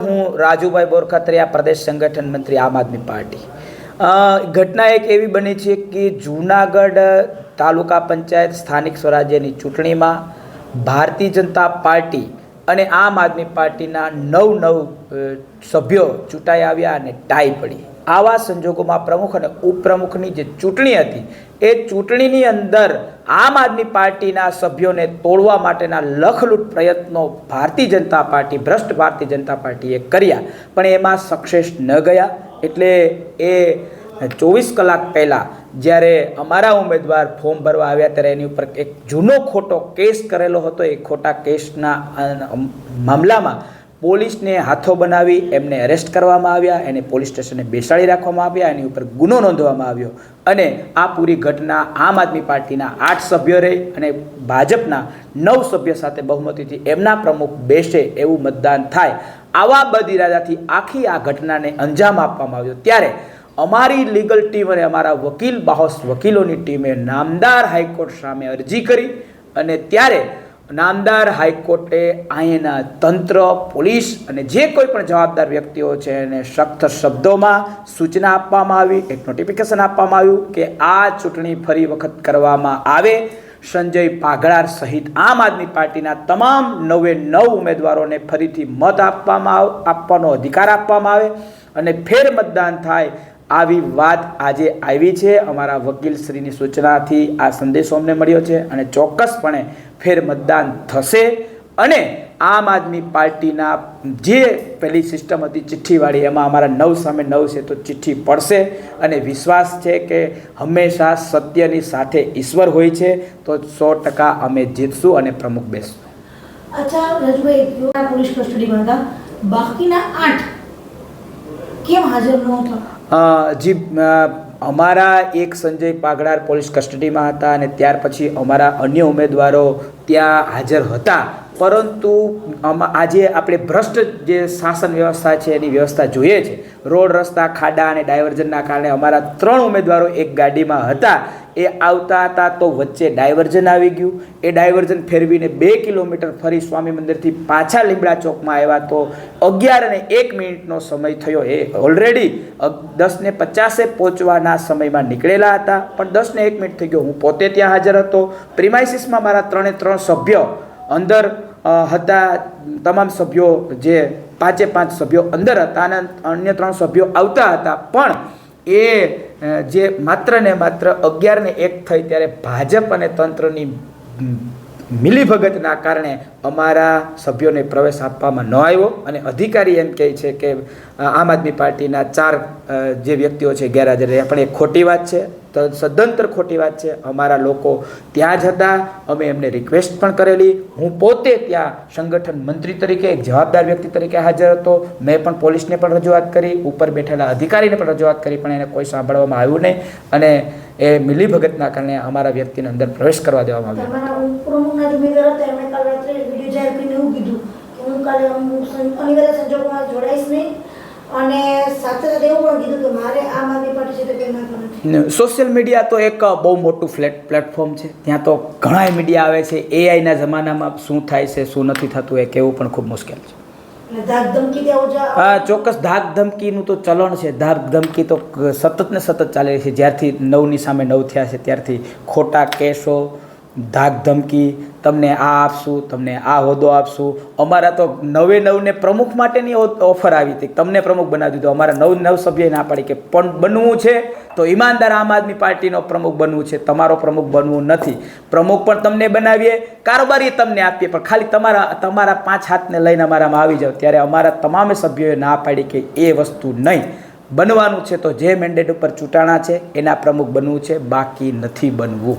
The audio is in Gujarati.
હું રાજુભાઈ બોરખાત્રિયા, પ્રદેશ સંગઠન મંત્રી, આમ આદમી પાર્ટી. ઘટના એક એવી બની છે કે જૂનાગઢ તાલુકા પંચાયત સ્થાનિક સ્વરાજ્યની ચૂંટણીમાં ભારતીય જનતા પાર્ટી અને આમ આદમી પાર્ટીના 9 સભ્યો ચૂંટાઈ આવ્યા અને ટાઈ પડી. આવા સંજોગોમાં પ્રમુખ અને ઉપપ્રમુખની જે ચૂંટણી હતી એ ચૂંટણીની અંદર આમ આદમી પાર્ટીના સભ્યોને તોડવા માટેના લખલૂટ પ્રયત્નો ભારતીય જનતા પાર્ટી, ભ્રષ્ટ ભારતીય જનતા પાર્ટીએ કર્યા, પણ એમાં સક્સેસ ન ગયા. એટલે એ 24 કલાક પહેલાં જ્યારે અમારા ઉમેદવાર ફોર્મ ભરવા આવ્યા ત્યારે એની ઉપર એક જૂનો ખોટો કેસ કરેલો હતો. એ ખોટા કેસના મામલામાં પોલીસને હાથો બનાવી એમને અરેસ્ટ કરવામાં આવ્યા, એને પોલીસ સ્ટેશને બેસાડી રાખવામાં આવ્યા, એની ઉપર ગુનો નોંધવામાં આવ્યો અને આ પૂરી ઘટના આમ આદમી પાર્ટીના 8 સભ્યો રહી અને ભાજપના 9 સભ્ય સાથે બહુમતીથી એમના પ્રમુખ બેસે એવું મતદાન થાય. આવા બદઇરાદાથી આખી આ ઘટનાને અંજામ આપવામાં આવ્યો. ત્યારે અમારી લીગલ ટીમ અને અમારા વકીલ બાહોશ વકીલોની ટીમે નામદાર હાઈકોર્ટ સામે અરજી કરી અને ત્યારે નામદાર હાઈકોર્ટે અહીંના તંત્ર, પોલીસ અને જે કોઈ પણ જવાબદાર વ્યક્તિઓ છે એને સખ્ત શબ્દોમાં સૂચના આપવામાં આવી, એક નોટિફિકેશન આપવામાં આવ્યું કે આ ચૂંટણી ફરી વખત કરવામાં આવે. સંજય પાઘડાર સહિત આમ આદમી પાર્ટીના તમામ 9 ઉમેદવારોને ફરીથી મત આપવાનો અધિકાર આપવામાં આવે અને ફેર મતદાન થાય. આવી વાત આજે આવી છે. અમારા વકીલશ્રીની સૂચનાથી આ સંદેશો અમને મળ્યો છે અને ચોક્કસપણે ફેર મતદાન થશે અને આમ આદમી પાર્ટીના જે પેલી સિસ્ટમ હતી ચિઠ્ઠીવાળી, એમાં અમારા 9 સામે 9 છે તો ચિઠ્ઠી પડશે અને વિશ્વાસ છે કે હંમેશા સત્યની સાથે ઈશ્વર હોય છે. તો 100% અમે જીતશું અને પ્રમુખ બેસશું. અચ્છા રાજુભાઈ, પોલીસ કસ્ટડીમાં હતા, બાકીના 8 કેમ હાજર નહોતા? જી, અમારા એક સંજય પાઘડાર પોલીસ કસ્ટડીમાં હતા અને ત્યાર પછી અમારા અન્ય ઉમેદવારો ત્યાં હાજર હતા, પરંતુ આજે આપણે ભ્રષ્ટ જે શાસન વ્યવસ્થા છે એની વ્યવસ્થા જોઈએ છે. રોડ, રસ્તા, ખાડા અને ડાયવર્ઝનના કારણે અમારા 3 ઉમેદવારો એક ગાડીમાં હતા. એ આવતા હતા તો વચ્ચે ડાયવર્ઝન આવી ગયું. એ ડાયવર્ઝન ફેરવીને 2 કિલોમીટર ફરી સ્વામી મંદિરથી પાછા લીમડા ચોકમાં આવ્યા તો 11:01 સમય થયો. એ ઓલરેડી 10:50 પહોંચવાના સમયમાં નીકળેલા હતા, પણ 10:01 થઈ ગયો. હું પોતે ત્યાં હાજર હતો. પ્રિમાઇસીસમાં મારા 3 સભ્યો અંદર હતા. તમામ સભ્યો જે 5 સભ્યો અંદર હતા અને અન્ય 3 સભ્યો આવતા હતા, પણ એ જે માત્ર ને માત્ર 11:01 થઈ ત્યારે ભાજપ અને તંત્રની મિલીભગતના કારણે અમારા સભ્યોને પ્રવેશ આપવામાં ન આવ્યો અને અધિકારી એમ કહે છે કે આમ આદમી પાર્ટીના 4 જે વ્યક્તિઓ છે ગેરહાજર રહ્યા, પણ એ ખોટી વાત છે, સદંતર ખોટી વાત છે. અમારા લોકો ત્યાં જ હતા, અમે એમને રિક્વેસ્ટ પણ કરેલી. હું પોતે ત્યાં સંગઠન મંત્રી તરીકે, એક જવાબદાર વ્યક્તિ તરીકે હાજર હતો. મેં પણ પોલીસને પણ રજૂઆત કરી, ઉપર બેઠેલા અધિકારીને પણ રજૂઆત કરી, પણ એને કોઈ સાંભળવામાં આવ્યું નહીં અને એ મિલીભગતના કારણે અમારા વ્યક્તિને અંદર પ્રવેશ કરવા દેવામાં આવ્યો. અને સાથે સાથે એવું પણ કીધું કે મારે આમ આદમી પાર્ટી છે તે ના. સોશિયલ મીડિયા તો એક બહુ મોટું પ્લેટફોર્મ છે. ત્યાં તો ઘણા મીડિયા આવે છે. એઆઈના જમાનામાં શું થાય છે, શું નથી થતું એ કહેવું પણ ખૂબ મુશ્કેલ છે. હા, ચોક્કસ ધાક ધમકીનું તો ચલણ છે. ધાક ધમકી તો સતત ને સતત ચાલી રહી છે. જ્યારથી 9 સામે 9 થયા છે ત્યારથી ખોટા કેસો, ધાક ધમકી, તમને આ આપશું, તમને આ હોદ્દો આપશું. અમારા તો 9 પ્રમુખ માટેની ઓફર આવી હતી, તમને પ્રમુખ બનાવી દીધો. અમારા 9 સભ્યોએ ના પાડી કે પણ બનવું છે તો ઈમાનદાર આમ આદમી પાર્ટીનો પ્રમુખ બનવું છે, તમારો પ્રમુખ બનવું નથી. પ્રમુખ પણ તમને બનાવીએ, કારોબારી તમને આપીએ, પણ ખાલી તમારા 5 હાથને લઈને અમારામાં આવી જાઓ. ત્યારે અમારા તમામ સભ્યોએ ના પાડી કે એ વસ્તુ નહીં, બનવાનું છે તો જે મેન્ડેટ ઉપર ચૂંટાણા છે એના પ્રમુખ બનવું છે, બાકી નથી બનવું.